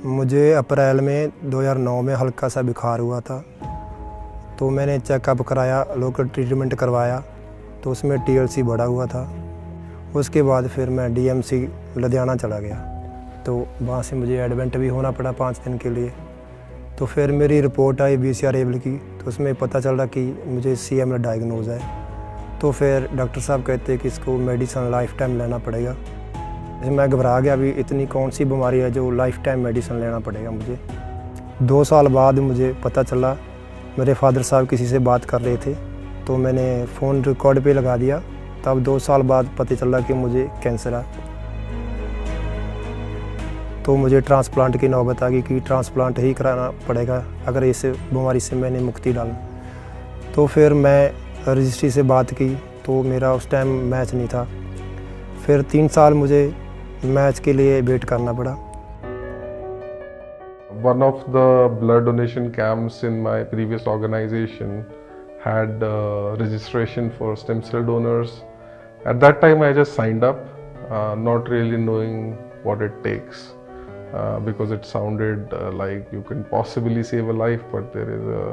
मुझे अप्रैल में 2009 में हल्का सा बुखार हुआ था, तो मैंने चेकअप कराया, लोकल ट्रीटमेंट करवाया, तो उसमें TLC बढ़ा हुआ था। उसके बाद फिर मैं DMC लुधियाना चला गया, तो वहाँ से मुझे एडमिट भी होना पड़ा 5 दिन के लिए। तो फिर मेरी रिपोर्ट आई BCR-ABL की, तो उसमें पता चल रहा कि मुझे CML डायग्नोज है। तो फिर डॉक्टर साहब कहते हैं कि इसको मेडिसिन लाइफ टाइम लेना पड़ेगा। मैं घबरा गया, अभी इतनी कौन सी बीमारी है जो लाइफ टाइम मेडिसिन लेना पड़ेगा मुझे। 2 साल बाद मुझे पता चला, मेरे फादर साहब किसी से बात कर रहे थे, तो मैंने फ़ोन रिकॉर्ड पे लगा दिया। तब 2 साल बाद पता चला कि मुझे कैंसर है। तो मुझे ट्रांसप्लांट की नौबत आ गई कि ट्रांसप्लांट ही कराना पड़ेगा अगर इस बीमारी से मैंने मुक्ति डालना। तो फिर मैं रजिस्ट्री से बात की, तो मेरा उस टाइम मैच नहीं था। फिर 3 साल मुझे मैच के लिए वेट करना पड़ा। One of the blood donation camps in my previous organization had registration for stem cell donors. At that time I just signed up, not really knowing what it takes, because it sounded like you can possibly save a life, but there is a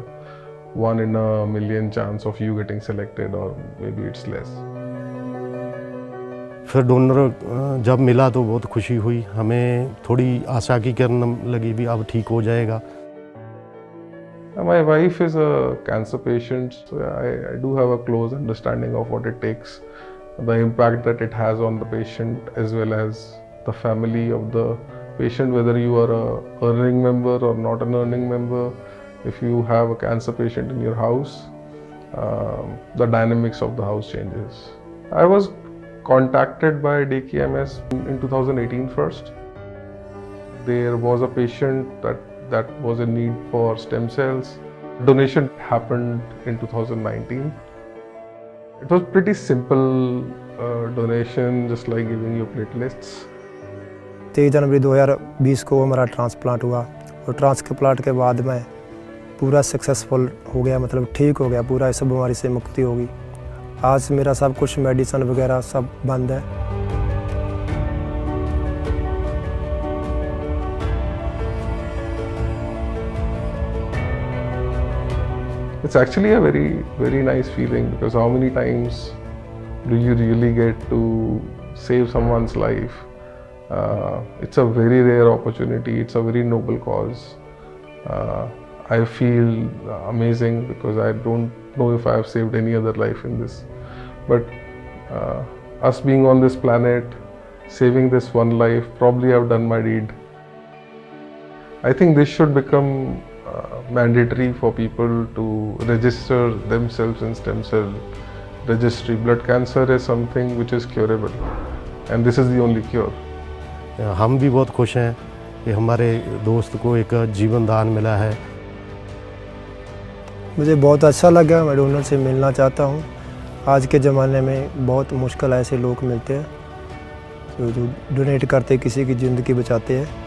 1 in a million chance of you getting selected, or maybe it's less. फिर donor जब मिला तो बहुत खुशी हुई, हमें थोड़ी आशा की किरण लगी भी अब ठीक हो जाएगा। My wife is a cancer patient, so I do have a close understanding of what it takes, the impact that it has on the patient as well as the family of the patient, whether you are a earning member or not an earning member. If you have a cancer patient in your house, the dynamics of the house changes. I was contacted by DKMS in 2018 first. There was a patient that was in need for stem cells. Donation happened in 2019. It was pretty simple donation, just like giving you platelets. 23 जनवरी 2020 को हमारा transplant हुआ, और transplant के बाद मैं पूरा successful हो गया, मतलब ठीक हो गया पूरा, इस बीमारी से मुक्ति होगी। आज मेरा सब कुछ मेडिसिन वगैरह सब बंद है। It's actually a very nice feeling, because how many times do you really get to save someone's life? It's a very rare opportunity. It's a very noble cause. I feel amazing because I don't know if I have saved any other life in this. But us being on this planet, saving this one life, probably I've done my deed. I think this should become mandatory for people to register themselves in stem cell registry. Blood cancer is something which is curable, and this is the only cure. हम भी बहुत खुश हैं कि हमारे दोस्त को एक जीवन दान मिला है। मुझे बहुत अच्छा लगा, मैं डोनर से मिलना चाहता हूँ। आज के ज़माने में बहुत मुश्किल ऐसे लोग मिलते हैं जो डोनेट करते, किसी की ज़िंदगी बचाते हैं।